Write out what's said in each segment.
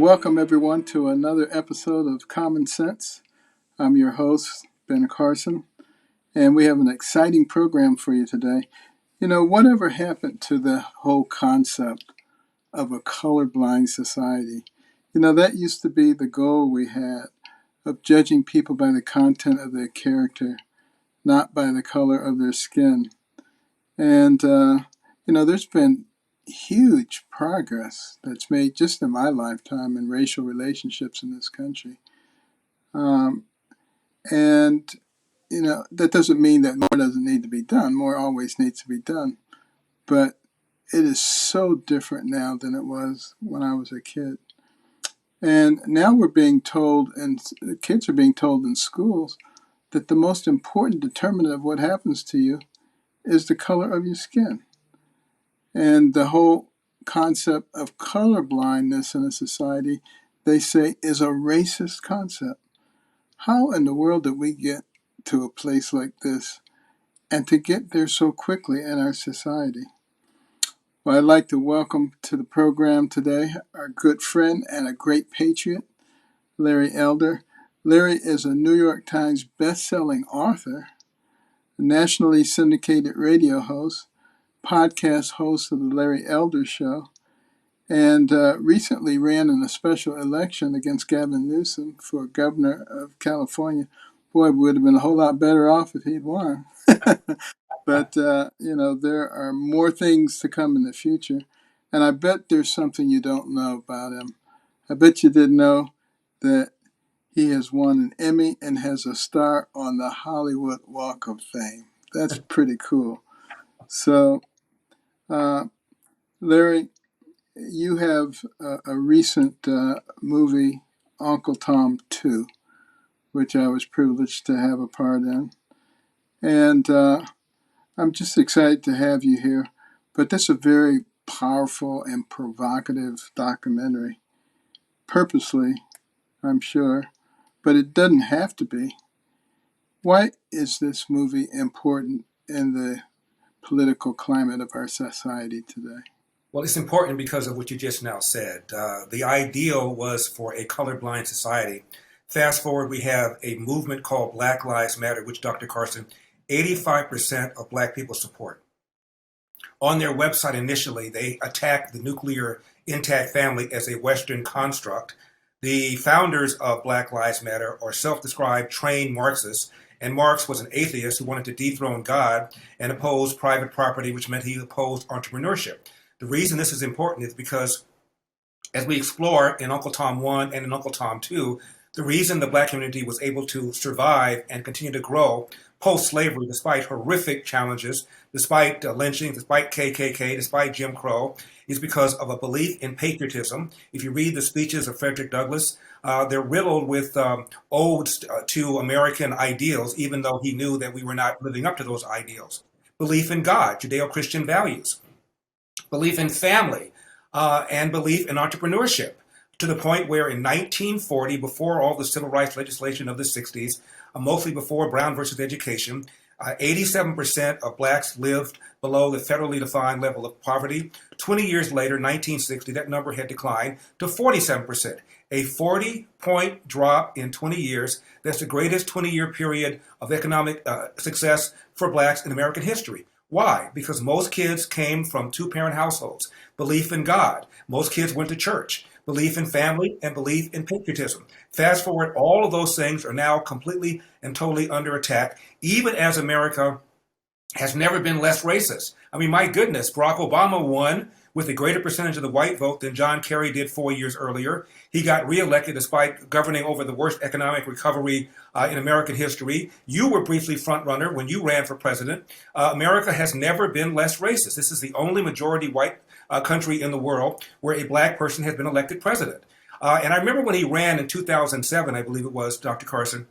welcome everyone to another episode of Common Sense. I'm your host, Ben Carson, and we have an exciting program for you today. Whatever happened to the whole concept of a colorblind society? That used to be the goal we had of judging people by the content of their character, not by the color of their skin. And, there's been huge progress that's made just in my lifetime in racial relationships in this country. That doesn't mean that more doesn't need to be done. More always needs to be done. But it is so different now than it was when I was a kid. And now we're being told, and kids are being told in schools, that the most important determinant of what happens to you is the color of your skin. And the whole concept of colorblindness in a society, they say, is a racist concept. How in the world did we get to a place like this, and to get there so quickly in our society? Well, I'd like to welcome to the program today our good friend and a great patriot, Larry Elder. Larry is a New York Times best-selling author, a nationally syndicated radio host, podcast host of the Larry Elder Show, and recently ran in a special election against Gavin Newsom for governor of California. Boy, we would have been a whole lot better off if he'd won. But, there are more things to come in the future. And I bet there's something you don't know about him. I bet you didn't know that he has won an Emmy and has a star on the Hollywood Walk of Fame. That's pretty cool. So, Larry, you have a recent movie, Uncle Tom 2, which I was privileged to have a part in. And I'm just excited to have you here. But this is a very powerful and provocative documentary. Purposely, I'm sure, but it doesn't have to be. Why is this movie important in the political climate of our society today? Well, it's important because of what you just now said. The ideal was for a colorblind society. Fast forward, we have a movement called Black Lives Matter, which Dr. Carson, 85% of Black people support. On their website initially, they attacked the nuclear intact family as a Western construct. The founders of Black Lives Matter are self-described trained Marxists, and Marx was an atheist who wanted to dethrone God and oppose private property, which meant he opposed entrepreneurship. The reason this is important is because, as we explore in Uncle Tom 1 and in Uncle Tom 2, the reason the Black community was able to survive and continue to grow post-slavery, despite horrific challenges, despite lynching, despite KKK, despite Jim Crow, is because of a belief in patriotism. If you read the speeches of Frederick Douglass, they're riddled with odes to American ideals, even though he knew that we were not living up to those ideals. Belief in God, Judeo-Christian values, belief in family, and belief in entrepreneurship, to the point where in 1940, before all the civil rights legislation of the 60s, mostly before Brown versus Education, 87% of Blacks lived below the federally defined level of poverty. 20 years later, 1960, that number had declined to 47%. A 40-point drop in 20 years. That's the greatest 20-year period of economic success for Blacks in American history. Why? Because most kids came from two-parent households. Belief in God. Most kids went to church. Belief in family and belief in patriotism. Fast forward, all of those things are now completely and totally under attack, even as America has never been less racist. I mean, my goodness, Barack Obama won with a greater percentage of the white vote than John Kerry did 4 years earlier. He got reelected despite governing over the worst economic recovery in American history. You were briefly front runner when you ran for president. America has never been less racist. This is the only majority white country in the world where a Black person has been elected president. And I remember when he ran in 2007, I believe it was, Dr. Carson,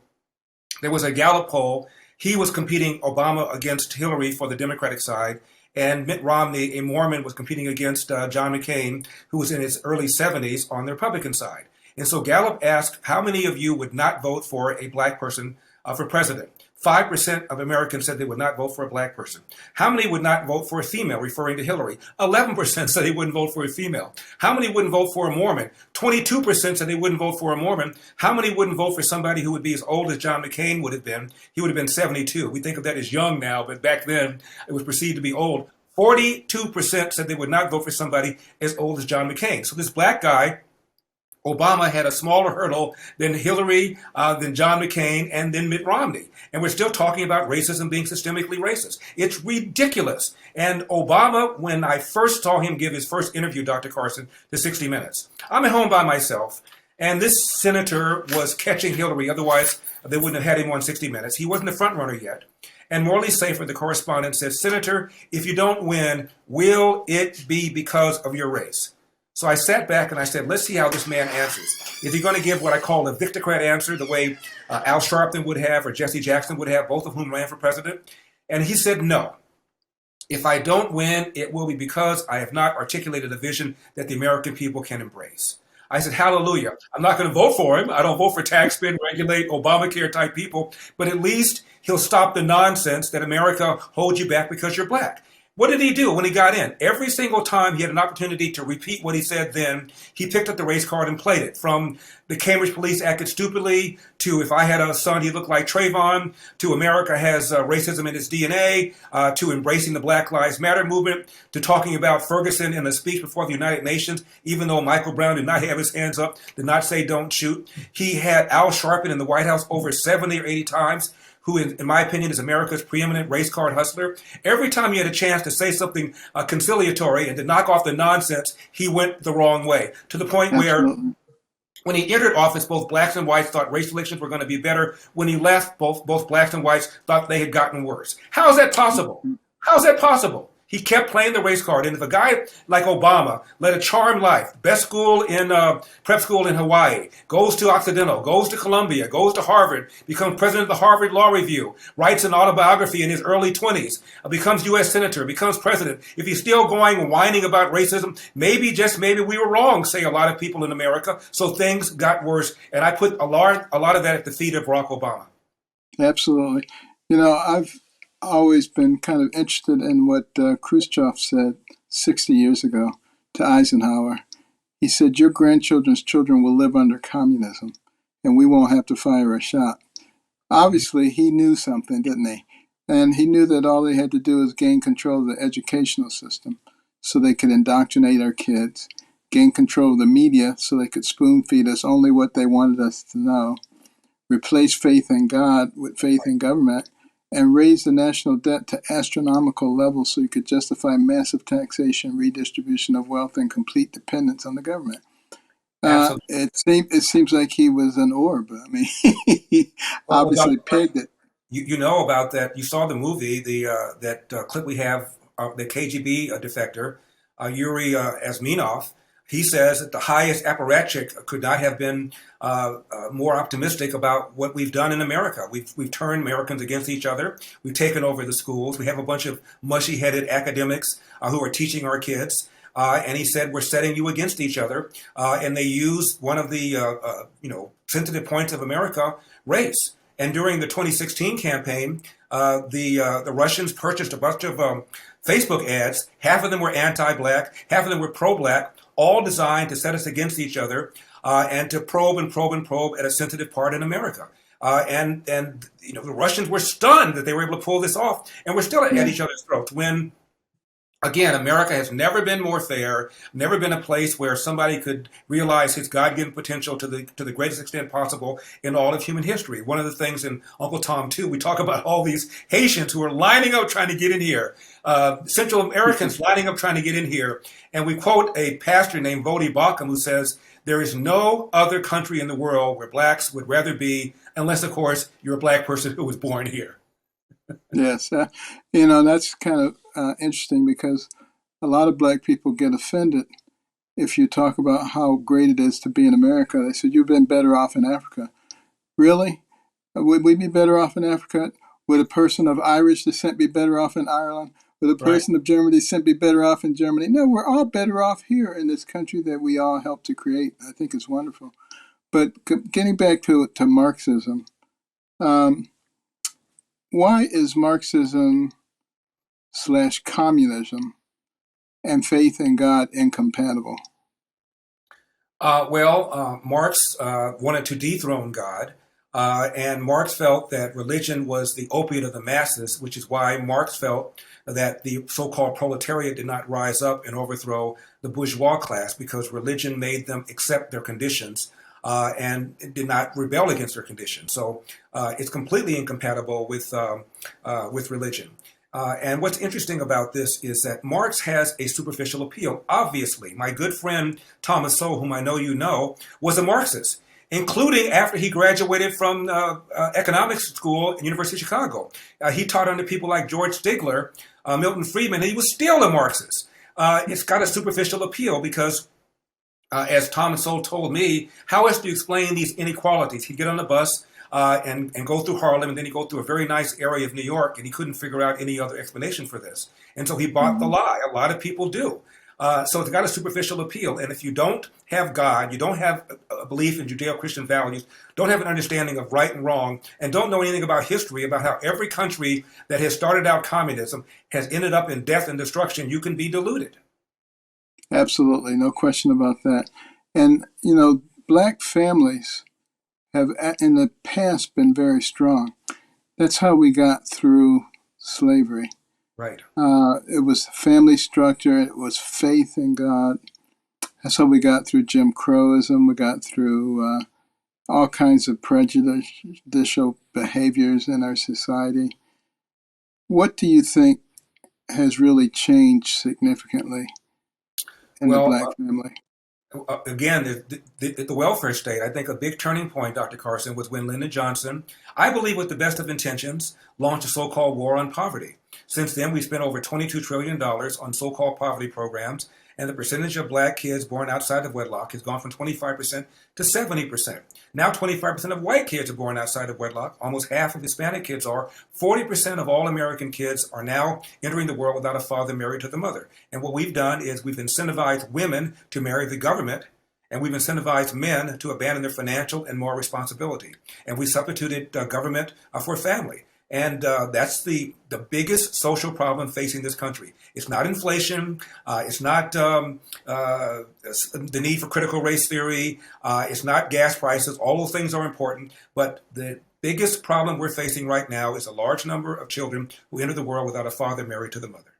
there was a Gallup poll. He was competing Obama against Hillary for the Democratic side, and Mitt Romney, a Mormon, was competing against John McCain, who was in his early 70s, on the Republican side. And so Gallup asked, how many of you would not vote for a Black person for president? 5% of Americans said they would not vote for a black person. How many would not vote for a female, referring to Hillary? 11% said they wouldn't vote for a female. How many wouldn't vote for a Mormon? 22% said they wouldn't vote for a Mormon. How many wouldn't vote for somebody who would be as old as John McCain would have been? He would have been 72. We think of that as young now, but back then it was perceived to be old. 42% said they would not vote for somebody as old as John McCain. So this black guy, Obama, had a smaller hurdle than Hillary, than John McCain, and then Mitt Romney. And we're still talking about racism being systemically racist. It's ridiculous. And Obama, when I first saw him give his first interview, Dr. Carson, to 60 Minutes, I'm at home by myself, and this senator was catching Hillary. Otherwise, they wouldn't have had him on 60 Minutes. He wasn't the front runner yet. And Morley Safer, the correspondent, said, Senator, if you don't win, will it be because of your race? So I sat back and I said, let's see how this man answers. Is he going to give what I call a victocrat answer, the way Al Sharpton would have or Jesse Jackson would have, both of whom ran for president? And he said, no. If I don't win, it will be because I have not articulated a vision that the American people can embrace. I said, hallelujah. I'm not going to vote for him. I don't vote for tax, spend, regulate, Obamacare type people, but at least he'll stop the nonsense that America holds you back because you're black. What did he do when he got in? Every single time he had an opportunity to repeat what he said then, he picked up the race card and played it. From the Cambridge police acted stupidly, to if I had a son, he looked like Trayvon, to America has racism in its DNA, to embracing the Black Lives Matter movement, to talking about Ferguson in a speech before the United Nations, even though Michael Brown did not have his hands up, did not say don't shoot. He had Al Sharpton in the White House over 70 or 80 times, who, in my opinion, is America's preeminent race card hustler. Every time he had a chance to say something conciliatory and to knock off the nonsense, he went the wrong way, to the point where when he entered office, both blacks and whites thought race relations were going to be better. When he left, both blacks and whites thought they had gotten worse. How is that possible? How is that possible? He kept playing the race card. And if a guy like Obama led a charmed life, best school in prep school in Hawaii, goes to Occidental, goes to Columbia, goes to Harvard, becomes president of the Harvard Law Review, writes an autobiography in his early 20s, becomes U.S. senator, becomes president. If he's still going whining about racism, maybe, just maybe, we were wrong, say a lot of people in America. So things got worse. And I put a lot of that at the feet of Barack Obama. Absolutely. You know, I've always been kind of interested in what Khrushchev said 60 years ago to Eisenhower. He said, your grandchildren's children will live under communism and we won't have to fire a shot. Obviously, he knew something, didn't he? And he knew that all they had to do was gain control of the educational system so they could indoctrinate our kids, gain control of the media so they could spoon feed us only what they wanted us to know, replace faith in God with faith in government, and raise the national debt to astronomical levels so you could justify massive taxation, redistribution of wealth, and complete dependence on the government. It seems like he was an orb. I mean, he obviously pegged it. You know about that. You saw the movie, that clip we have, the KGB defector, Yuri Asminov. He says that the highest apparatchik could not have been more optimistic about what we've done in America. We've turned Americans against each other. We've taken over the schools. We have a bunch of mushy-headed academics who are teaching our kids. And he said, we're setting you against each other. And they use one of the sensitive points of America, race. And during the 2016 campaign, the Russians purchased a bunch of Facebook ads. Half of them were anti-black, half of them were pro-black, all designed to set us against each other and to probe at a sensitive part in America. And the Russians were stunned that they were able to pull this off, and we're still at each other's throats. When, again, America has never been more fair, never been a place where somebody could realize his God-given potential to the greatest extent possible in all of human history. One of the things in Uncle Tom 2, we talk about all these Haitians who are lining up trying to get in here, Central Americans lining up trying to get in here. And we quote a pastor named Vodi Bakum who says, there is no other country in the world where blacks would rather be, unless, of course, you're a black person who was born here. Yes. That's kind of interesting because a lot of black people get offended if you talk about how great it is to be in America. They said, you've been better off in Africa. Really? Would we be better off in Africa? Would a person of Irish descent be better off in Ireland? Would a person of German descent be better off in Germany? No, we're all better off here in this country that we all helped to create. I think it's wonderful. But getting back to Marxism, why is Marxism slash communism and faith in God incompatible? Marx wanted to dethrone God, and Marx felt that religion was the opiate of the masses, which is why Marx felt that the so-called proletariat did not rise up and overthrow the bourgeois class because religion made them accept their conditions and did not rebel against their conditions. So it's completely incompatible with religion. And what's interesting about this is that Marx has a superficial appeal. Obviously, my good friend Thomas Sowell, whom I know you know, was a Marxist, including after he graduated from economics school at University of Chicago. He taught under people like George Stigler, Milton Friedman, and he was still a Marxist. It's got a superficial appeal because as Thomas Sowell told me, how else do you explain these inequalities? He'd get on the bus and go through Harlem, and then he'd go through a very nice area of New York, and he couldn't figure out any other explanation for this. And so he bought the lie. A lot of people do. So it's got a superficial appeal. And if you don't have God, you don't have a belief in Judeo-Christian values, don't have an understanding of right and wrong, and don't know anything about history, about how every country that has started out communism has ended up in death and destruction, you can be deluded. Absolutely, no question about that. And, you know, black families have in the past been very strong. That's how we got through slavery. Right. It was family structure, it was faith in God. That's how we got through Jim Crowism. We got through all kinds of prejudicial behaviors in our society. What do you think has really changed significantly in the black family? Again, the welfare state, I think a big turning point, Dr. Carson, was when Lyndon Johnson, I believe with the best of intentions, launched a so-called war on poverty. Since then, we spent over $22 trillion on so-called poverty programs, and the percentage of black kids born outside of wedlock has gone from 25% to 70%. Now 25% of white kids are born outside of wedlock. Almost half of Hispanic kids are. 40% of all American kids are now entering the world without a father married to the mother. And what we've done is we've incentivized women to marry the government, and we've incentivized men to abandon their financial and moral responsibility. And we substituted government for family. And that's the biggest social problem facing this country. It's not inflation. It's not the need for critical race theory. It's not gas prices. All those things are important. But the biggest problem we're facing right now is a large number of children who enter the world without a father married to the mother.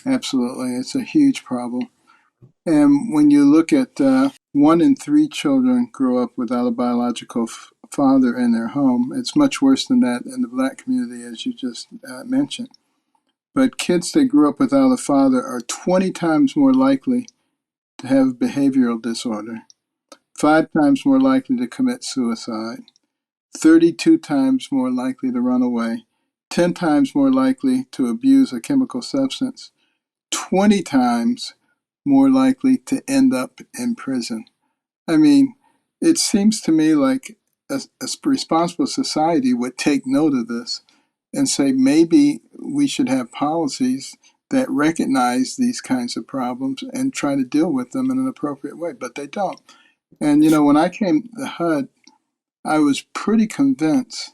Absolutely. It's a huge problem. And when you look at 1 in 3 children grow up without a biological father in their home, it's much worse than that in the black community, as you just mentioned. But kids that grew up without a father are 20 times more likely to have behavioral disorder, 5 times more likely to commit suicide, 32 times more likely to run away, 10 times more likely to abuse a chemical substance, 20 times more likely to end up in prison. I mean, it seems to me like a responsible society would take note of this and say maybe we should have policies that recognize these kinds of problems and try to deal with them in an appropriate way, but they don't. And, you know, when I came to HUD, I was pretty convinced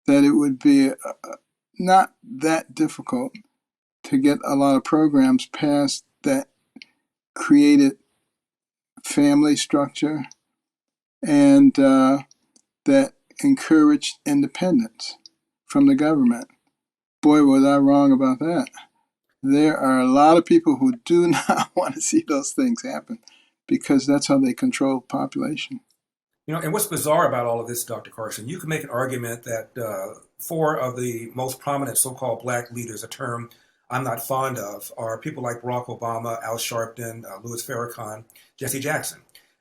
that it would be not that difficult to get a lot of programs passed that created family structure and that encouraged independence from the government. Boy, was I wrong about that. There are a lot of people who do not want to see those things happen because that's how they control population. You know, and what's bizarre about all of this, Dr. Carson, you can make an argument that 4 of the most prominent so-called black leaders, a term I'm not fond of, are people like Barack Obama, Al Sharpton, Louis Farrakhan, Jesse Jackson.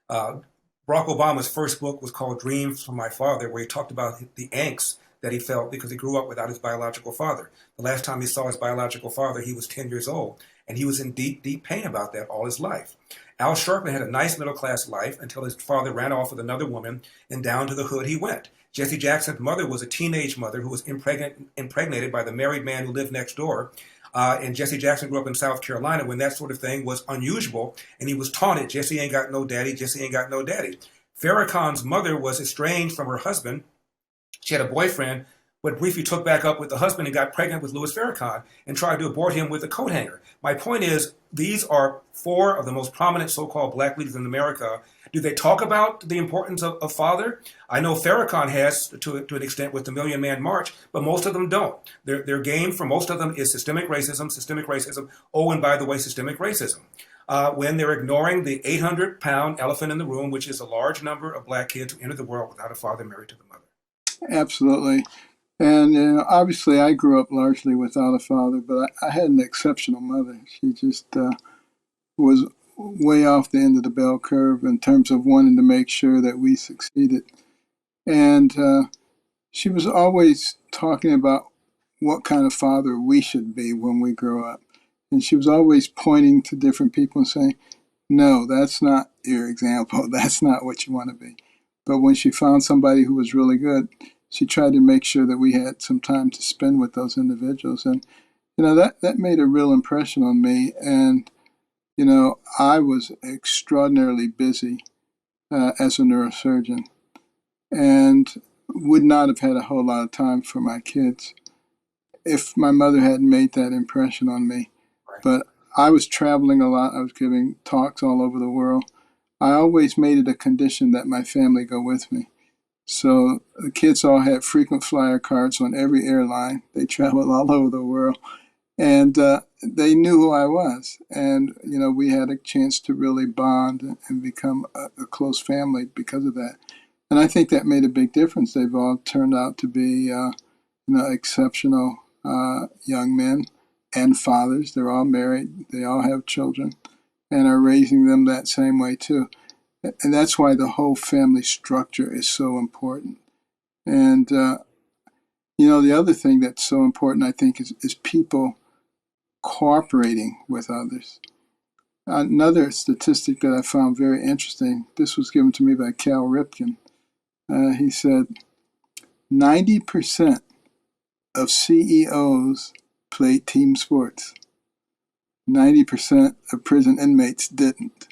Barack Obama's first book was called Dreams from My Father, where he talked about the angst that he felt because he grew up without his biological father. The last time he saw his biological father, he was 10 years old, and he was in deep, deep pain about that all his life. Al Sharpton had a nice middle-class life until his father ran off with another woman, and down to the hood he went. Jesse Jackson's mother was a teenage mother who was impregnated by the married man who lived next door. And Jesse Jackson grew up in South Carolina when that sort of thing was unusual, and he was taunted, Jesse ain't got no daddy, Jesse ain't got no daddy. Farrakhan's mother was estranged from her husband. She had a boyfriend but briefly took back up with the husband and got pregnant with Louis Farrakhan and tried to abort him with a coat hanger. My point is, these are four of the most prominent so-called black leaders in America. Do they talk about the importance of father? I know Farrakhan has to an extent with the Million Man March, but most of them don't. Their game for most of them is systemic racism. Oh, and by the way, systemic racism. When they're ignoring the 800-pound elephant in the room, which is a large number of black kids who enter the world without a father married to the mother. Absolutely. And obviously, I grew up largely without a father, but I had an exceptional mother. She just was way off the end of the bell curve in terms of wanting to make sure that we succeeded. And she was always talking about what kind of father we should be when we grow up. And she was always pointing to different people and saying, no, that's not your example. That's not what you want to be. But when she found somebody who was really good, she tried to make sure that we had some time to spend with those individuals. And, that made a real impression on me. And, I was extraordinarily busy as a neurosurgeon and would not have had a whole lot of time for my kids if my mother hadn't made that impression on me. Right. But I was traveling a lot. I was giving talks all over the world. I always made it a condition that my family go with me. So the kids all had frequent flyer cards on every airline. They traveled all over the world. And they knew who I was. And, we had a chance to really bond and become a close family because of that. And I think that made a big difference. They've all turned out to be, exceptional young men and fathers. They're all married. They all have children and are raising them that same way, too. And that's why the whole family structure is so important. And, the other thing that's so important, I think, is people cooperating with others. Another statistic that I found very interesting, this was given to me by Cal Ripken. He said 90% of CEOs played team sports. 90% of prison inmates didn't.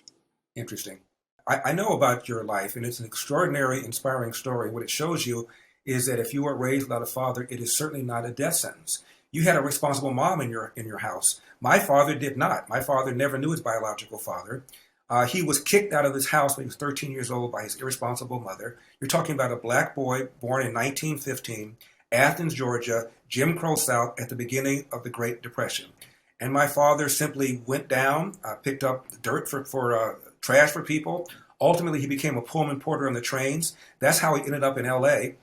Interesting. I know about your life, and it's an extraordinary, inspiring story. What it shows you is that if you were raised without a father, it is certainly not a death sentence. You had a responsible mom in your house. My father did not. My father never knew his biological father. He was kicked out of his house when he was 13 years old by his irresponsible mother. You're talking about a black boy born in 1915, Athens, Georgia, Jim Crow South at the beginning of the Great Depression. And my father simply went down, picked up dirt for trash for people. Ultimately, he became a Pullman porter on the trains. That's how he ended up in L.A.,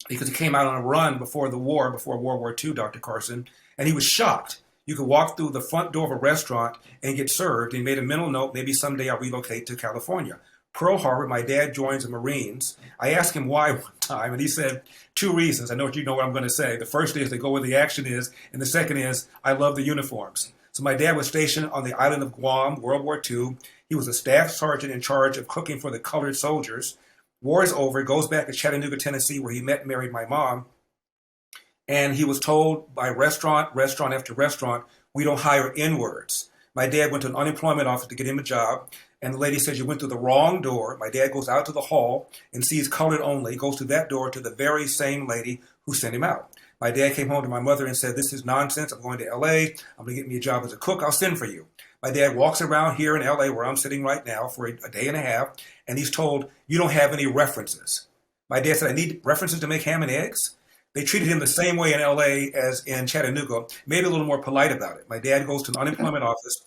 because he came out on a run before World War II, Dr. Carson, and he was shocked. You could walk through the front door of a restaurant and get served. He made a mental note, maybe someday I'll relocate to California. Pearl Harbor, my dad joins the Marines. I asked him why one time, and he said 2 reasons. I know what I'm going to say. The first is they go where the action is, and the second is I love the uniforms. So my dad was stationed on the island of Guam, World War II. He was a staff sergeant in charge of cooking for the colored soldiers. War is over, goes back to Chattanooga, Tennessee, where he met and married my mom. And he was told by restaurant after restaurant, we don't hire N-words. My dad went to an unemployment office to get him a job. And the lady says, you went through the wrong door. My dad goes out to the hall and sees colored only, goes to that door to the very same lady who sent him out. My dad came home to my mother and said, this is nonsense. I'm going to L.A. I'm going to get me a job as a cook. I'll send for you. My dad walks around here in L.A. where I'm sitting right now for a day and a half, and he's told, you don't have any references. My dad said, I need references to make ham and eggs. They treated him the same way in L.A. as in Chattanooga, maybe a little more polite about it. My dad goes to an unemployment office,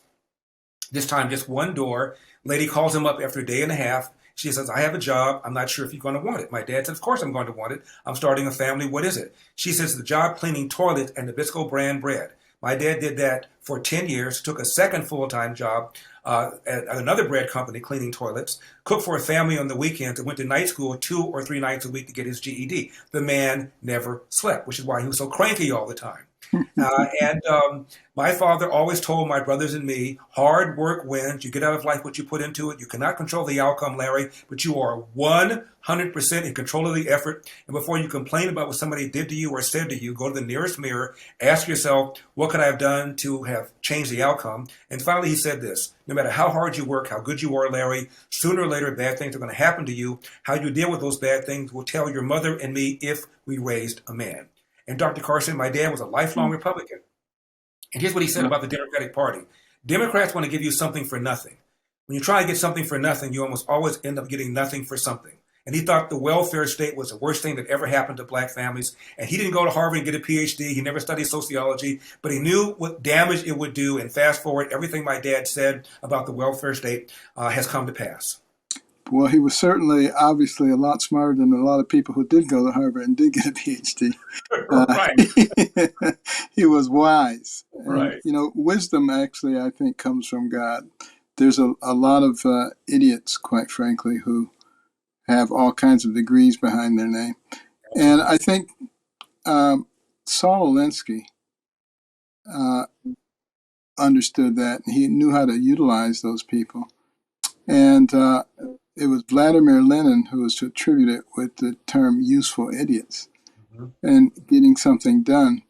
this time just one door. Lady calls him up after a day and a half. She says, I have a job. I'm not sure if you're going to want it. My dad says, of course I'm going to want it. I'm starting a family. What is it? She says, the job cleaning toilets and Nabisco brand bread. My dad did that for 10 years, took a second full-time job at another bread company cleaning toilets, cooked for a family on the weekends, and went to night school 2 or 3 nights a week to get his GED. The man never slept, which is why he was so cranky all the time. My father always told my brothers and me, hard work wins. You get out of life what you put into it. You cannot control the outcome, Larry, but you are 100% in control of the effort. And before you complain about what somebody did to you or said to you, go to the nearest mirror, ask yourself, what could I have done to have changed the outcome? And finally, he said this, no matter how hard you work, how good you are, Larry, sooner or later, bad things are going to happen to you. How you deal with those bad things will tell your mother and me if we raised a man. And Dr. Carson, my dad was a lifelong Republican. And here's what he said about the Democratic Party. Democrats want to give you something for nothing. When you try to get something for nothing, you almost always end up getting nothing for something. And he thought the welfare state was the worst thing that ever happened to black families. And he didn't go to Harvard and get a PhD. He never studied sociology, but he knew what damage it would do. And fast forward, everything my dad said about the welfare state has come to pass. Well, he was certainly, obviously, a lot smarter than a lot of people who did go to Harvard and did get a PhD. Right. He was wise. And, Right. wisdom actually, I think, comes from God. There's a lot of idiots, quite frankly, who have all kinds of degrees behind their name. And I think Saul Alinsky understood that. He knew how to utilize those people. And it was Vladimir Lenin who was attributed with the term useful idiots. Mm-hmm. And getting something done,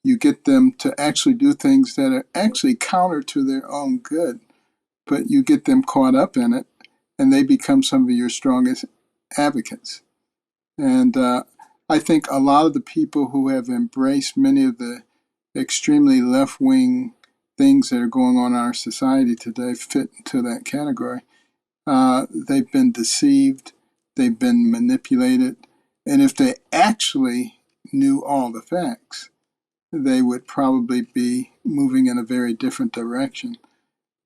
you get them to actually do things that are actually counter to their own good, but you get them caught up in it, and they become some of your strongest advocates. And I think a lot of the people who have embraced many of the extremely left-wing things that are going on in our society today fit into that category. They've been deceived, they've been manipulated, and if they actually knew all the facts, they would probably be moving in a very different direction.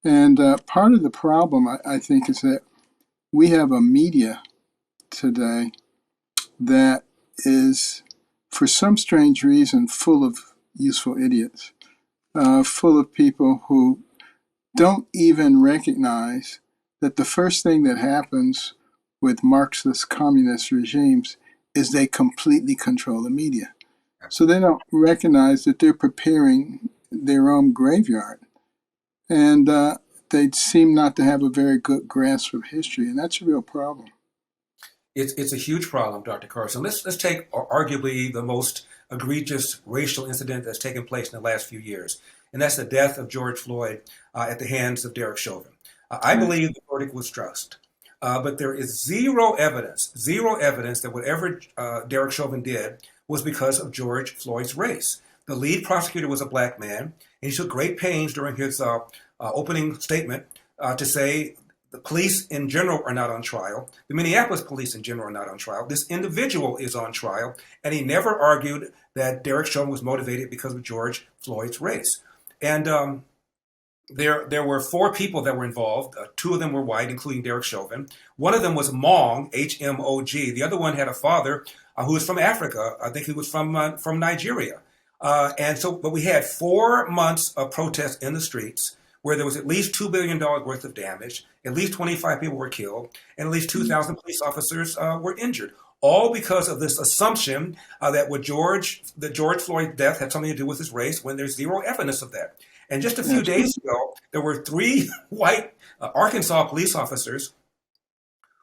And part of the problem, I think, is that we have a media today that is, for some strange reason, full of useful idiots, full of people who don't even recognize that the first thing that happens with Marxist communist regimes is they completely control the media. So they don't recognize that they're preparing their own graveyard. And they seem not to have a very good grasp of history, and that's a real problem. It's a huge problem, Dr. Carson. Let's take arguably the most egregious racial incident that's taken place in the last few years, and that's the death of George Floyd at the hands of Derek Chauvin. I believe the verdict was just, but there is zero evidence that whatever Derek Chauvin did was because of George Floyd's race. The lead prosecutor was a black man, and he took great pains during his opening statement to say the police in general are not on trial. The Minneapolis police in general are not on trial. This individual is on trial, and he never argued that Derek Chauvin was motivated because of George Floyd's race. And there were four people that were involved. Two of them were white, including Derek Chauvin. One of them was Hmong, H-M-O-G. The other one had a father who was from Africa. I think he was from Nigeria. But we had 4 months of protests in the streets where there was at least $2 billion worth of damage, at least 25 people were killed, and at least 2,000 police officers were injured, all because of this assumption that George Floyd's death had something to do with his race, when there's zero evidence of that. And just a few days ago, there were 3 white Arkansas police officers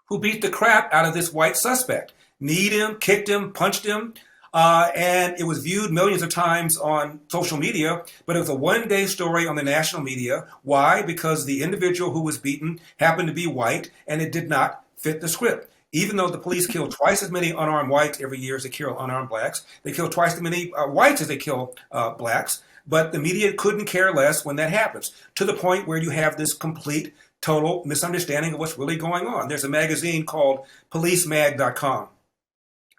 who beat the crap out of this white suspect, kneed him, kicked him, punched him. And it was viewed millions of times on social media, but it was a one-day story on the national media. Why? Because the individual who was beaten happened to be white, and it did not fit the script. Even though the police kill twice as many unarmed whites every year as they kill unarmed blacks, they kill twice as many whites as they kill blacks, but the media couldn't care less when that happens, to the point where you have this complete, total misunderstanding of what's really going on. There's a magazine called policemag.com.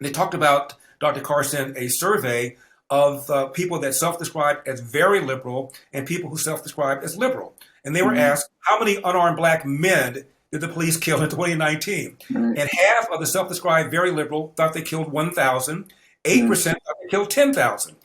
They talked about, Dr. Carson, a survey of people that self-describe as very liberal and people who self-describe as liberal. And they were asked, how many unarmed black men did the police kill in 2019? And half of the self-described very liberal thought they killed 1,000. 8% thought they killed 10,000.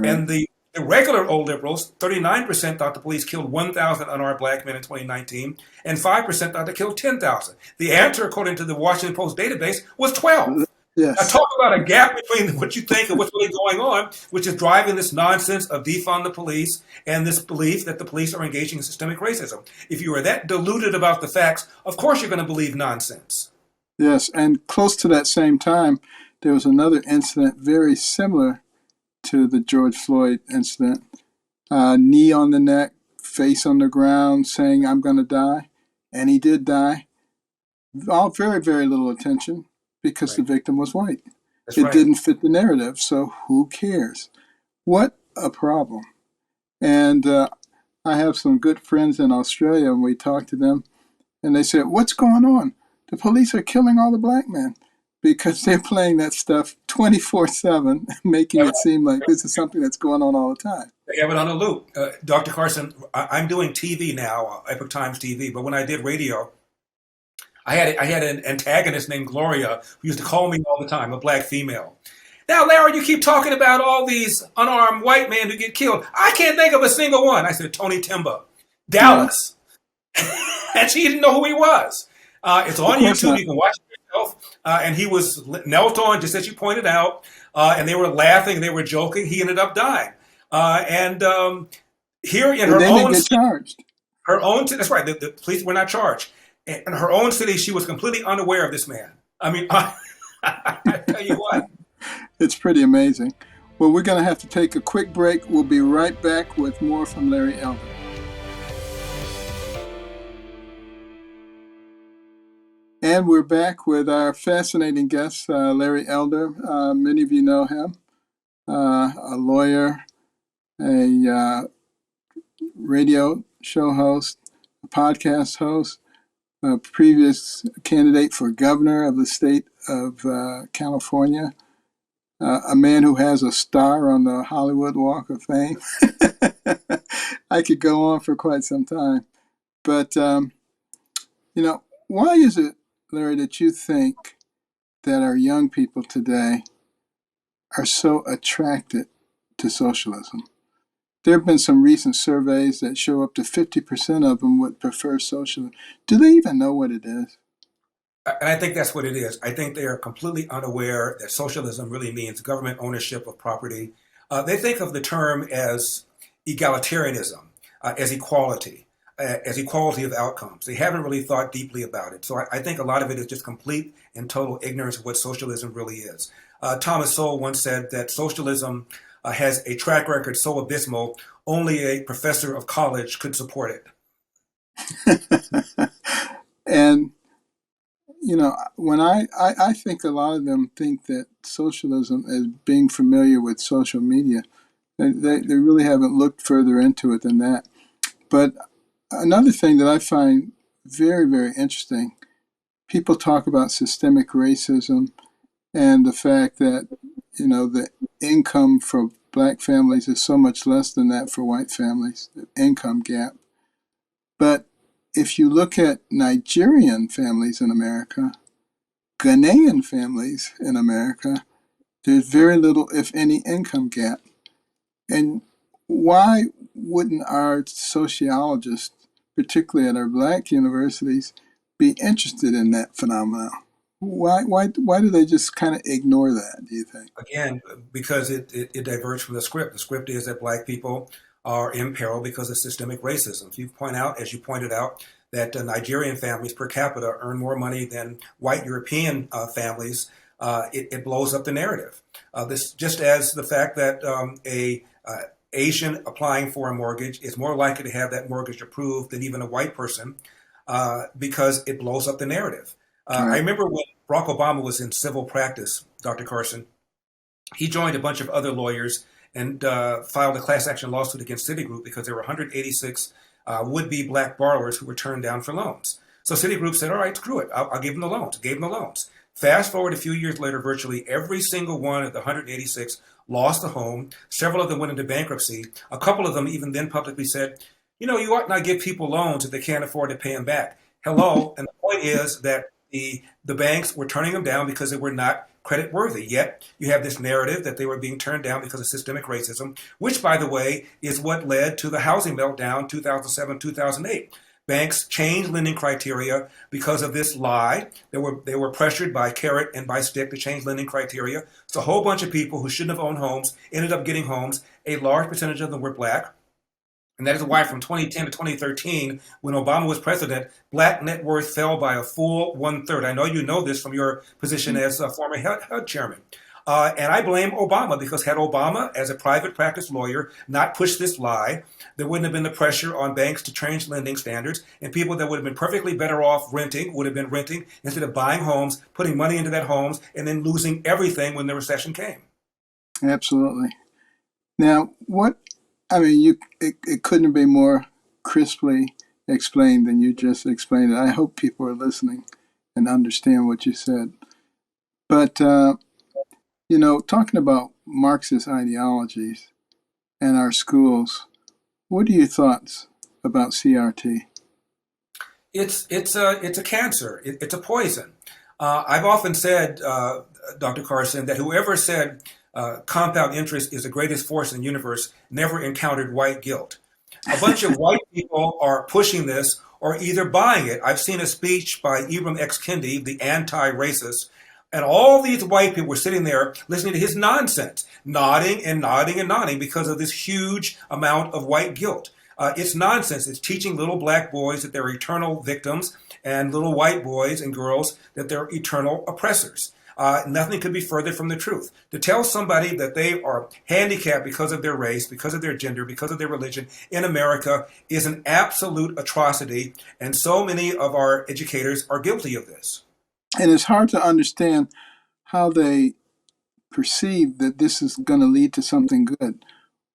And the regular old liberals, 39% thought the police killed 1,000 unarmed black men in 2019, and 5% thought they killed 10,000. The answer, according to the Washington Post database, was 12. Yes. Now, talk about a gap between what you think and what's really going on, which is driving this nonsense of defund the police and this belief that the police are engaging in systemic racism. If you are that deluded about the facts, of course you're going to believe nonsense. Yes, and close to that same time, there was another incident very similar to the George Floyd incident. Knee on the neck, face on the ground, saying, "I'm going to die." And he did die. All very, very little attention, because the victim was white. That's It right. didn't fit the narrative, so who cares? What a problem. And I have some good friends in Australia, and we talk to them, and they said, "What's going on? The police are killing all the black men." Because they're playing that stuff 24/7, making it seem like this is something that's going on all the time. They have it on a loop. Dr. Carson, I'm doing TV now, Epoch Times TV, but when I did radio, I had an antagonist named Gloria who used to call me all the time, a black female. Now, Larry, you keep talking about all these unarmed white men who get killed. I can't think of a single one. I said, Tony Timba, Yeah, Dallas. And she didn't know who he was. It's of on course YouTube. not. You can watch it yourself. And he was knelt on, just as you pointed out, and they were laughing, they were joking. He ended up dying. And here in And her they didn't own get city, charged. that's right, the police were not charged. In her own city, she was completely unaware of this man. I mean, I tell you what. It's pretty amazing. Well, we're going to have to take a quick break. We'll be right back with more from Larry Elder. And we're back with our fascinating guest, Larry Elder. Many of you know him, a lawyer, a radio show host, a podcast host, a previous candidate for governor of the state of California, a man who has a star on the Hollywood Walk of Fame. I could go on for quite some time. But, why is it, Larry, that you think that our young people today are so attracted to socialism? There have been some recent surveys that show up to 50% of them would prefer socialism. Do they even know what it is? And I think that's what it is. I think they are completely unaware that socialism really means government ownership of property. They think of the term as egalitarianism, as equality, as equality of outcomes. They haven't really thought deeply about it. So I think a lot of it is just complete and total ignorance of what socialism really is. Thomas Sowell once said that socialism has a track record so abysmal, only a professor of college could support it. And when I think a lot of them think that socialism is being familiar with social media. They really haven't looked further into it than that. But another thing that I find very, very interesting, people talk about systemic racism and the fact that, the income for black families is so much less than that for white families, the income gap. But if you look at Nigerian families in America, Ghanaian families in America, there's very little, if any, income gap. And why wouldn't our sociologists, particularly at our black universities, be interested in that phenomenon? Why do they just kind of ignore that, do you think? Again, because it diverges from the script. The script is that black people are in peril because of systemic racism. If you point out, as you pointed out, that Nigerian families per capita earn more money than white European families, it blows up the narrative. This just as the fact that a Asian applying for a mortgage is more likely to have that mortgage approved than even a white person because it blows up the narrative. Right. I remember when Barack Obama was in civil practice, Dr. Carson, he joined a bunch of other lawyers and filed a class action lawsuit against Citigroup because there were 186 would-be black borrowers who were turned down for loans. So Citigroup said, all right, screw it. I'll give them the loans. Gave them the loans. Fast forward a few years later, virtually every single one of the 186 lost a home. Several of them went into bankruptcy. A couple of them even then publicly said, you ought not give people loans if they can't afford to pay them back. Hello. And the point is that the banks were turning them down because they were not credit worthy. Yet you have this narrative that they were being turned down because of systemic racism, which, by the way, is what led to the housing meltdown 2007, 2008. Banks changed lending criteria because of this lie. They were pressured by carrot and by stick to change lending criteria. So a whole bunch of people who shouldn't have owned homes ended up getting homes. A large percentage of them were black. And that is why from 2010 to 2013, when Obama was president, black net worth fell by a full 1/3. I know you know this from your position as a former HUD chairman. And I blame Obama, because had Obama, as a private practice lawyer, not pushed this lie, there wouldn't have been the pressure on banks to change lending standards, and people that would have been perfectly better off renting would have been renting instead of buying homes, putting money into that homes, and then losing everything when the recession came. Absolutely. Now, it couldn't be more crisply explained than you just explained it. I hope people are listening and understand what you said. But, talking about Marxist ideologies and our schools, what are your thoughts about CRT? It's a cancer. It's a poison. I've often said, Dr. Carson, that whoever said compound interest is the greatest force in the universe never encountered white guilt. A bunch of white people are pushing this or either buying it. I've seen a speech by Ibram X. Kendi, the anti-racist, and all these white people were sitting there listening to his nonsense, nodding and nodding and nodding because of this huge amount of white guilt. It's nonsense. It's teaching little black boys that they're eternal victims and little white boys and girls that they're eternal oppressors. Nothing could be further from the truth. To tell somebody that they are handicapped because of their race, because of their gender, because of their religion in America is an absolute atrocity, and so many of our educators are guilty of this. And it's hard to understand how they perceive that this is going to lead to something good.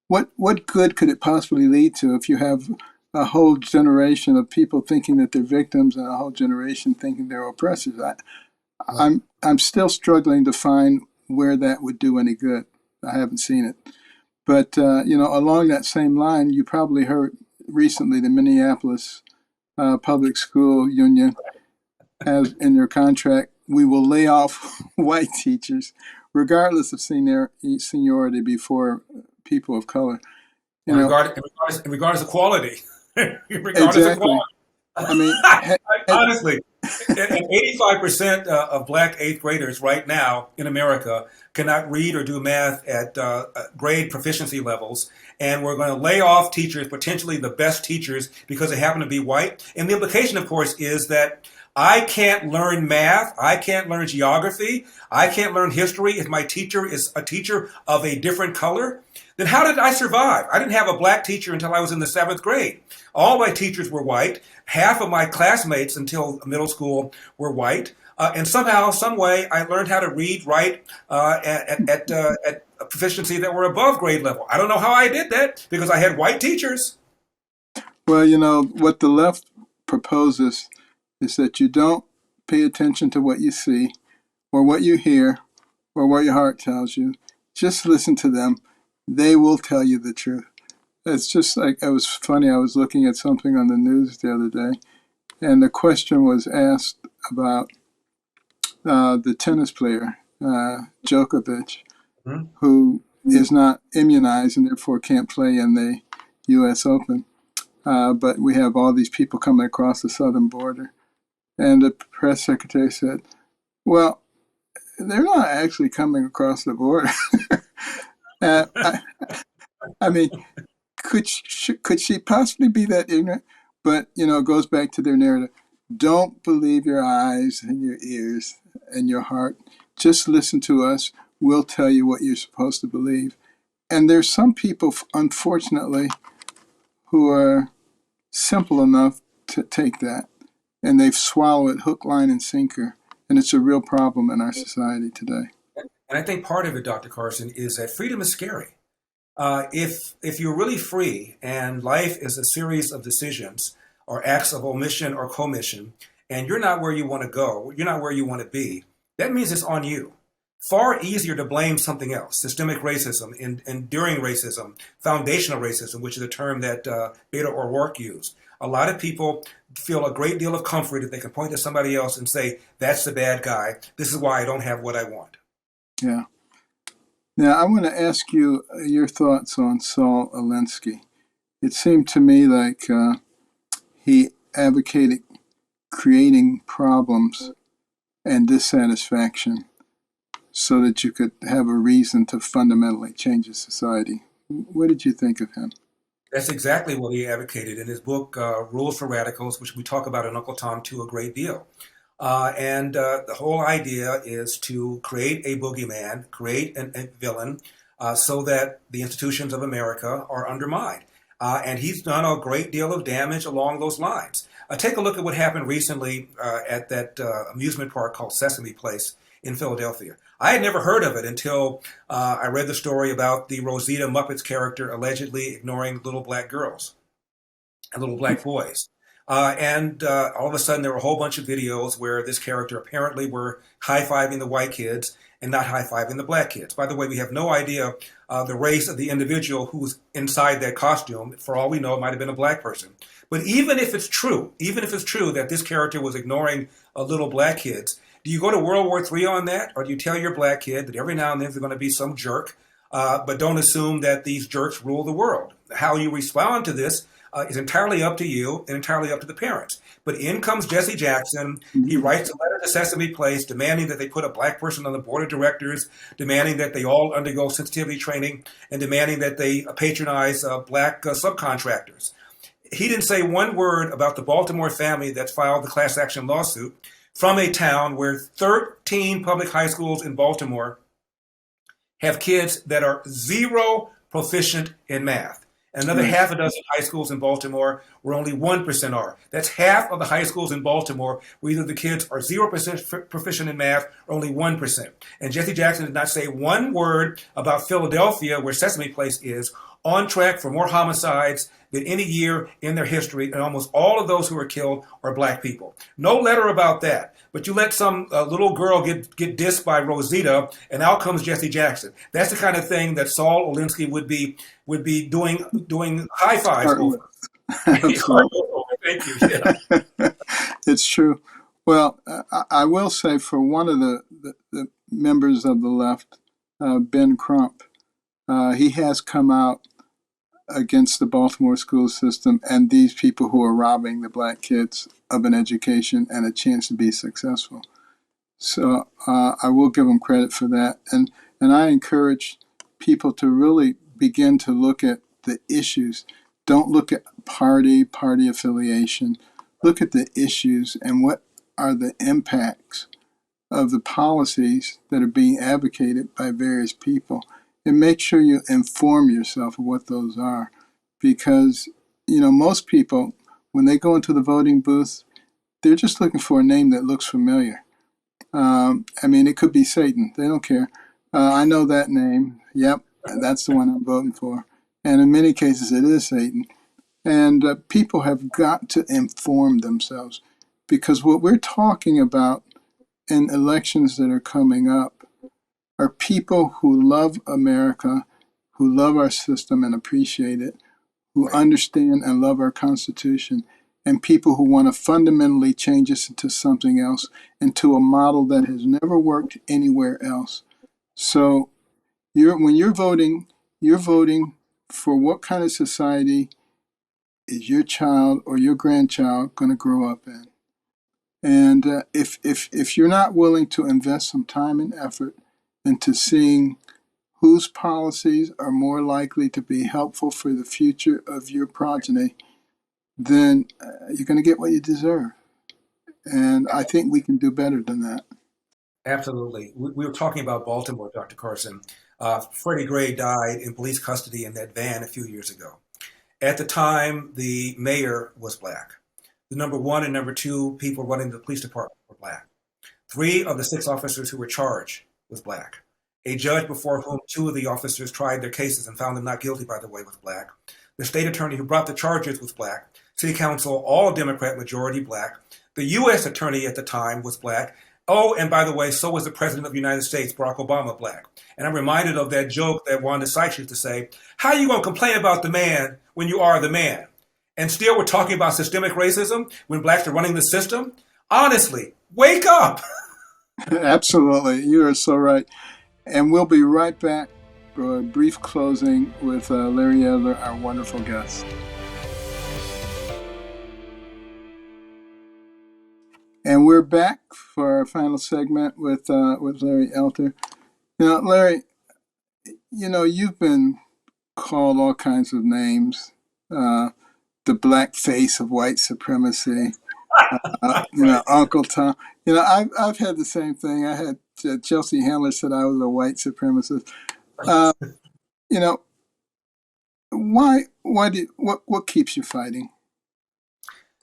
What good could it possibly lead to if you have a whole generation of people thinking that they're victims and a whole generation thinking they're oppressors? I'm still struggling to find where that would do any good. I haven't seen it. But, along that same line, you probably heard recently the Minneapolis Public School Union has in their contract, we will lay off white teachers regardless of seniority before people of color. Regardless of quality. Regardless of Exactly. quality. I mean, Honestly, and 85% of black eighth graders right now in America cannot read or do math at grade proficiency levels. And we're going to lay off teachers, potentially the best teachers, because they happen to be white. And the implication, of course, is that I can't learn math. I can't learn geography. I can't learn history if my teacher is a teacher of a different color. Then how did I survive? I didn't have a black teacher until I was in the 7th grade. All my teachers were white. Half of my classmates until middle school were white. And somehow, some way, I learned how to read, write at a proficiency that were above grade level. I don't know how I did that because I had white teachers. well, what the left proposes is that you don't pay attention to what you see or what you hear or what your heart tells you. Just listen to them. They will tell you the truth. It's just like, it was funny. I was looking at something on the news the other day, and the question was asked about the tennis player, Djokovic, who is not immunized and therefore can't play in the U.S. Open. But we have all these people coming across the southern border. And the press secretary said, well, they're not actually coming across the border. I mean, could she possibly be that ignorant? But, it goes back to their narrative. Don't believe your eyes and your ears and your heart. Just listen to us. We'll tell you what you're supposed to believe. And there's some people, unfortunately, who are simple enough to take that. And they've swallowed it hook, line, and sinker. And it's a real problem in our society today. And I think part of it, Dr. Carson, is that freedom is scary. If you're really free and life is a series of decisions or acts of omission or commission, and you're not where you want to go, you're not where you want to be, that means it's on you. Far easier to blame something else, systemic racism, enduring racism, foundational racism, which is a term that Beto O'Rourke used. A lot of people feel a great deal of comfort if they can point to somebody else and say, that's the bad guy. This is why I don't have what I want. Yeah. Now, I want to ask you your thoughts on Saul Alinsky. It seemed to me like he advocated creating problems and dissatisfaction so that you could have a reason to fundamentally change a society. What did you think of him? That's exactly what he advocated in his book, Rules for Radicals, which we talk about in Uncle Tom too a great deal. And the whole idea is to create a boogeyman, create a villain, so that the institutions of America are undermined. And he's done a great deal of damage along those lines. Take a look at what happened recently at that amusement park called Sesame Place in Philadelphia. I had never heard of it until I read the story about the Rosita Muppets character allegedly ignoring little black girls and little black boys. And all of a sudden, there were a whole bunch of videos where this character apparently were high-fiving the white kids and not high-fiving the black kids. By the way, we have no idea the race of the individual who's inside that costume. For all we know, it might have been a black person. But even if it's true that this character was ignoring little black kids, do you go to World War III on that? Or do you tell your black kid that every now and then there's going to be some jerk, but don't assume that these jerks rule the world? How you respond to this is entirely up to you and entirely up to the parents. But in comes Jesse Jackson. He writes a letter to Sesame Place demanding that they put a black person on the board of directors, demanding that they all undergo sensitivity training, and demanding that they patronize black subcontractors. He didn't say one word about the Baltimore family that filed the class action lawsuit from a town where 13 public high schools in Baltimore have kids that are zero proficient in math. Another half a dozen high schools in Baltimore where only 1% are. That's half of the high schools in Baltimore where either the kids are 0% proficient in math or only 1%. And Jesse Jackson did not say one word about Philadelphia, where Sesame Place is, on track for more homicides than any year in their history, and almost all of those who are killed are black people. No letter about that. But you let some little girl get dissed by Rosita, and out comes Jesse Jackson. That's the kind of thing that Saul Alinsky would be doing high fives over. Thank you. Yeah. It's true. Well, I will say for one of the members of the left, Ben Crump, he has come out against the Baltimore school system and these people who are robbing the black kids of an education and a chance to be successful. So I will give him credit for that. And I encourage people to really begin to look at the issues. Don't look at party affiliation. Look at the issues and what are the impacts of the policies that are being advocated by various people. And make sure you inform yourself of what those are. Because, most people, when they go into the voting booth, they're just looking for a name that looks familiar. It could be Satan. They don't care. I know that name. Yep, that's the one I'm voting for. And in many cases, it is Satan. And people have got to inform themselves. Because what we're talking about in elections that are coming up are people who love America, who love our system and appreciate it, who understand and love our Constitution, and people who want to fundamentally change us into something else, into a model that has never worked anywhere else. So when you're voting for what kind of society is your child or your grandchild going to grow up in. And if you're not willing to invest some time and effort into seeing whose policies are more likely to be helpful for the future of your progeny, then you're going to get what you deserve. And I think we can do better than that. Absolutely. We were talking about Baltimore, Dr. Carson. Freddie Gray died in police custody in that van a few years ago. At the time, the mayor was black. The number one and number two people running the police department were black. 3 of the 6 officers who were charged was black. A judge before whom 2 of the officers tried their cases and found them not guilty, by the way, was black. The state attorney who brought the charges was black. City council, all Democrat, majority black. The U.S. attorney at the time was black. Oh, and by the way, so was the president of the United States, Barack Obama, black. And I'm reminded of that joke that Wanda Sykes used to say, how are you going to complain about the man when you are the man? And still we're talking about systemic racism when blacks are running the system? Honestly, wake up! Absolutely. You are so right. And we'll be right back for a brief closing with Larry Adler, our wonderful guest. And we're back for our final segment with Larry Elder. Now, Larry, you've been called all kinds of names. The black face of white supremacy. Uncle Tom. I've had the same thing. I had Chelsea Handler said I was a white supremacist. Uh, you know, why? What keeps you fighting?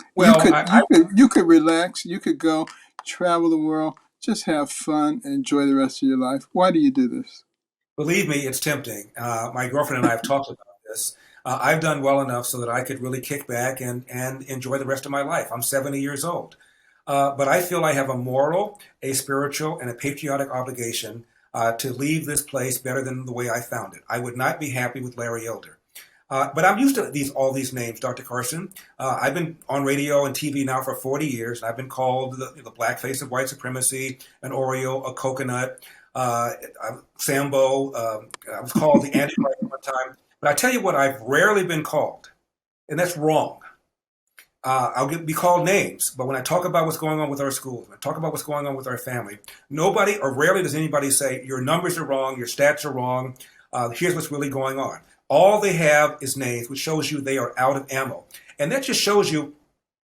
You Well, could you could relax. You could go travel the world, just have fun and enjoy the rest of your life. Why do you do this? believe me, it's tempting. My girlfriend and I have talked about this. I've done well enough so that I could really kick back and enjoy the rest of my life. I'm 70 years old. But I feel I have a moral, a spiritual, and a patriotic obligation to leave this place better than the way I found it. I would not be happy with Larry Elder. But I'm used to all these names, Dr. Carson. I've been on radio and TV now for 40 years, and I've been called the black face of white supremacy, an Oreo, a coconut, uh, Sambo. I was called the Antichrist one time. But I tell you what, I've rarely been called, and that's wrong. Be called names, but when I talk about what's going on with our schools, when I talk about what's going on with our family, nobody or rarely does anybody say, your numbers are wrong, your stats are wrong, here's what's really going on. All they have is names, which shows you they are out of ammo. And that just shows you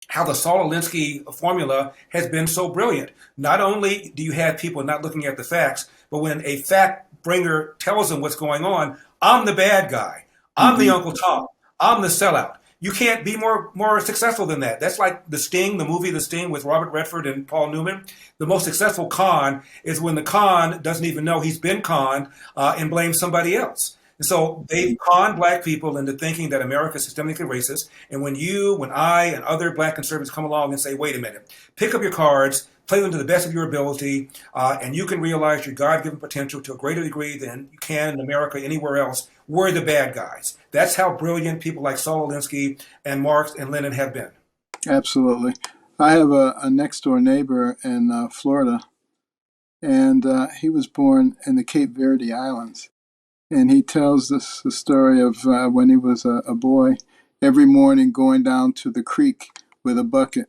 how the Saul Alinsky formula has been so brilliant. Not only do you have people not looking at the facts, but when a fact bringer tells them what's going on, I'm the bad guy. I'm the Mm-hmm. Uncle Tom. I'm the sellout. You can't be more successful than that. That's like The Sting, the movie The Sting with Robert Redford and Paul Newman. The most successful con is when the con doesn't even know he's been conned and blames somebody else. And so they've conned black people into thinking that America is systemically racist. And when I, and other black conservatives come along and say, wait a minute, pick up your cards, play them to the best of your ability, and you can realize your God-given potential to a greater degree than you can in America anywhere else, we're the bad guys. That's how brilliant people like Saul Alinsky and Marx and Lenin have been. Absolutely. I have a next door neighbor in Florida, and he was born in the Cape Verde Islands. And he tells us the story of when he was a boy, every morning going down to the creek with a bucket.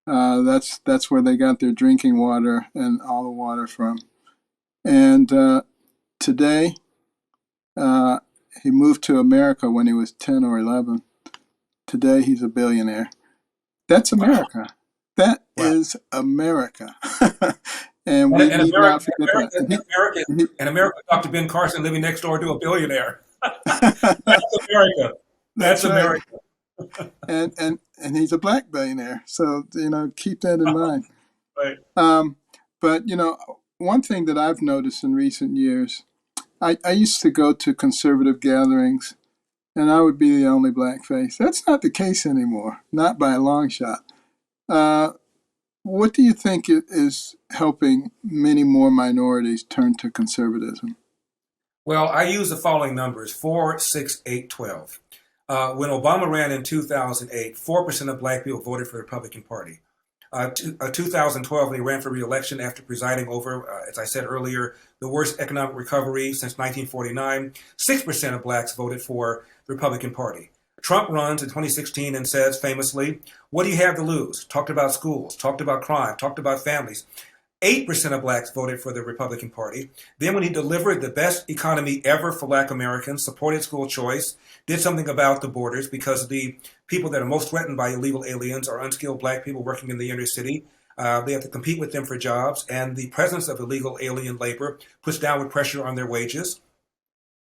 That's where they got their drinking water and all the water from. And today, uh, he moved to America when he was 10 or 11. Today, he's a billionaire. That's Wow. America. That Wow. is America. And And, we and need America, not forget that. America, America, And he, and America, Dr. Ben Carson living next door to a billionaire. he, That's America. That's that's right. America. And he's a black billionaire. So keep that in mind. Right. Um, but one thing that I've noticed in recent years, I used to go to conservative gatherings, and I would be the only black face. That's not the case anymore, not by a long shot. Uh, what do you think is helping many more minorities turn to conservatism? Well, I use the following numbers: 4, 6, 8, 12. When Obama ran in 2008, 4% of black people voted for the Republican Party. 2012, when he ran for re-election after presiding over, as I said earlier, the worst economic recovery since 1949, 6% of blacks voted for the Republican Party. Trump runs in 2016 and says famously, what do you have to lose? Talked about schools, talked about crime, talked about families. 8% of blacks voted for the Republican Party. Then when he delivered the best economy ever for black Americans, supported school choice, did something about the borders because the people that are most threatened by illegal aliens are unskilled black people working in the inner city. They have to compete with them for jobs, and the presence of illegal alien labor puts downward pressure on their wages.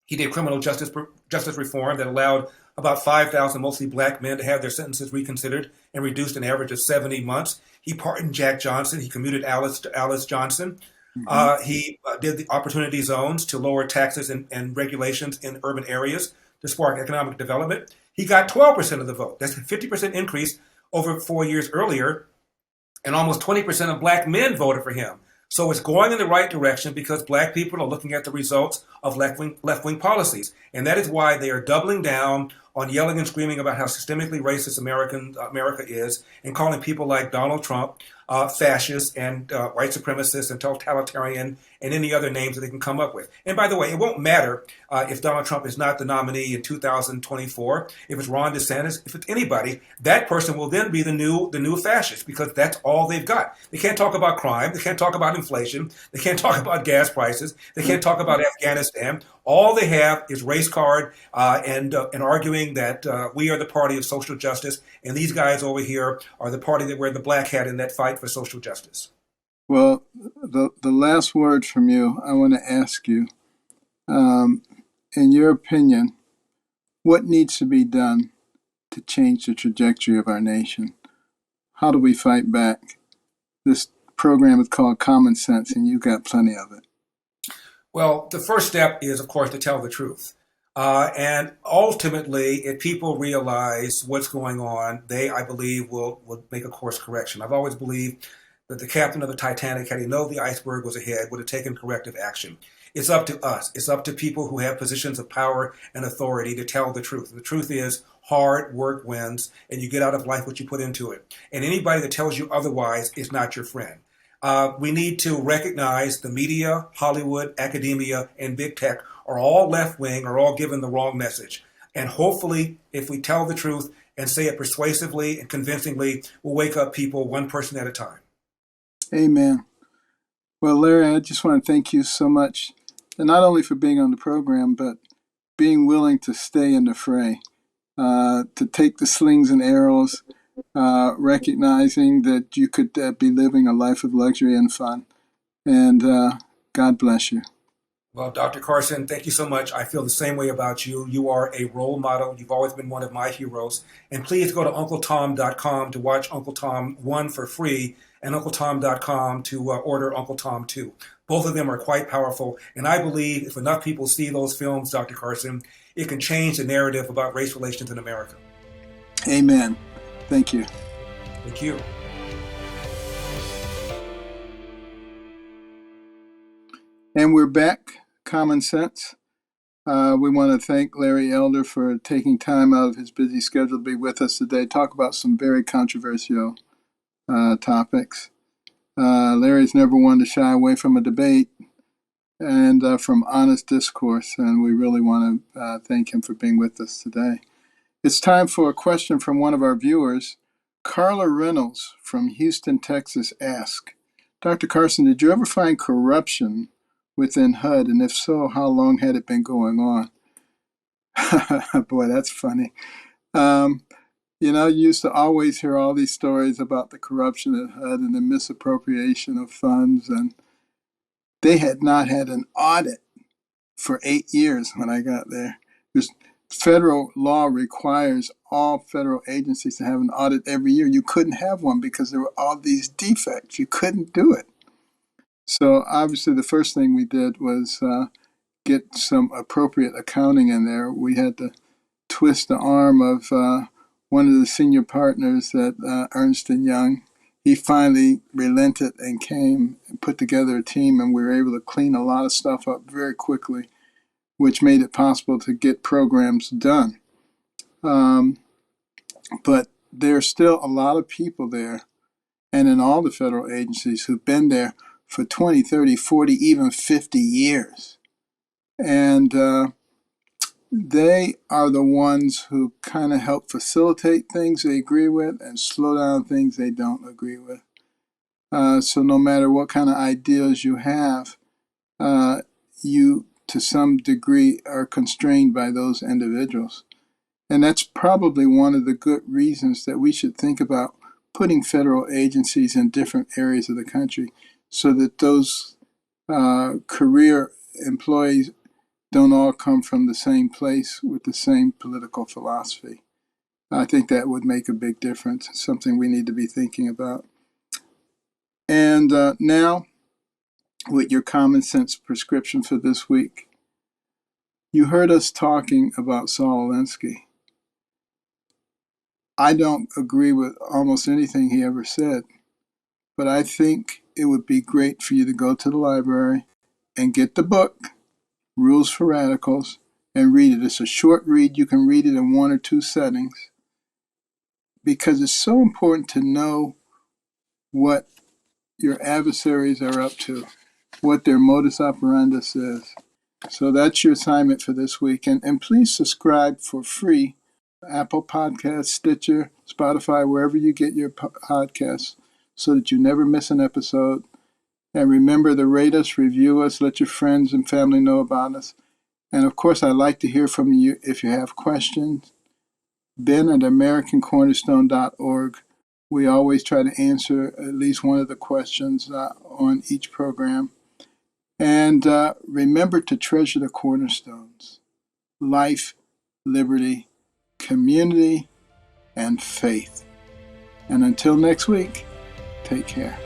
He did criminal justice reform that allowed about 5,000 mostly black men to have their sentences reconsidered and reduced an average of 70 months. He pardoned Jack Johnson. He commuted Alice Johnson. Hmm. He did the opportunity zones to lower taxes and regulations in urban areas to spark economic development. He got 12% of the vote. That's a 50% increase over 4 years earlier, and almost 20% of black men voted for him. So it's going in the right direction because black people are looking at the results of left-wing policies. And that is why they are doubling down on yelling and screaming about how systemically racist America is, and calling people like Donald Trump fascist and white supremacist and totalitarian and any other names that they can come up with. And by the way, it won't matter if Donald Trump is not the nominee in 2024. If it's Ron DeSantis, if it's anybody, that person will then be the new fascist because that's all they've got. They can't talk about crime. They can't talk about inflation. They can't talk about gas prices. They can't talk about Afghanistan. All they have is race card and arguing that we are the party of social justice, and these guys over here are the party that wear the black hat in that fight for social justice. Well, the last word from you, I want to ask you, um, in your opinion, what needs to be done to change the trajectory of our nation? How do we fight back? This program is called Common Sense, and you've got plenty of it. Well, the first step is, of course, to tell the truth. And ultimately, if people realize what's going on, they, I believe, will make a course correction. I've always believed that the captain of the Titanic, had he known the iceberg was ahead, would have taken corrective action. It's up to us. It's up to people who have positions of power and authority to tell the truth. The truth is hard work wins, and you get out of life what you put into it. And anybody that tells you otherwise is not your friend. We need to recognize the media, Hollywood, academia, and big tech are all left-wing, are all given the wrong message. And hopefully, if we tell the truth and say it persuasively and convincingly, we'll wake up people one person at a time. Amen. Well, Larry, I just want to thank you so much, and not only for being on the program, but being willing to stay in the fray, to take the slings and arrows, recognizing that you could be living a life of luxury and fun. And God bless you. Well, Dr. Carson, thank you so much. I feel the same way about you. You are a role model. You've always been one of my heroes. And please go to UncleTom.com to watch Uncle Tom 1 for free and UncleTom.com to order Uncle Tom 2. Both of them are quite powerful. And I believe if enough people see those films, Dr. Carson, it can change the narrative about race relations in America. Amen. Thank you. Thank you. And we're back. Common Sense. We want to thank Larry Elder for taking time out of his busy schedule to be with us today, talk about some very controversial topics. Larry's never one to shy away from a debate and from honest discourse, and we really want to thank him for being with us today. It's time for a question from one of our viewers. Carla Reynolds from Houston, Texas asks, Dr. Carson, did you ever find corruption within HUD, and if so, how long had it been going on? Boy, that's funny. You used to always hear all these stories about the corruption at HUD and the misappropriation of funds, and they had not had an audit for 8 years when I got there. Federal law requires all federal agencies to have an audit every year. You couldn't have one because there were all these defects. You couldn't do it. So obviously the first thing we did was get some appropriate accounting in there. We had to twist the arm of one of the senior partners at Ernst & Young. He finally relented and came and put together a team, and we were able to clean a lot of stuff up very quickly, which made it possible to get programs done. But there's still a lot of people there, and in all the federal agencies, who've been there for 20, 30, 40, even 50 years. And they are the ones who kind of help facilitate things they agree with and slow down things they don't agree with. So no matter what kind of ideas you have, you, to some degree, are constrained by those individuals. And that's probably one of the good reasons that we should think about putting federal agencies in different areas of the country so that those career employees don't all come from the same place with the same political philosophy. I think that would make a big difference. It's something we need to be thinking about. And now, with your common sense prescription for this week, you heard us talking about Saul Alinsky. I don't agree with almost anything he ever said, but I think it would be great for you to go to the library and get the book, Rules for Radicals, and read it. It's a short read. You can read it in 1 or 2 settings because it's so important to know what your adversaries are up to, what their modus operandus is. So that's your assignment for this week. And please subscribe for free, Apple Podcasts, Stitcher, Spotify, wherever you get your podcasts, so that you never miss an episode. And remember to rate us, review us, let your friends and family know about us. And of course, I'd like to hear from you if you have questions. Ben at AmericanCornerstone.org. We always try to answer at least one of the questions on each program. And remember to treasure the cornerstones: life, liberty, community, and faith. And until next week, take care.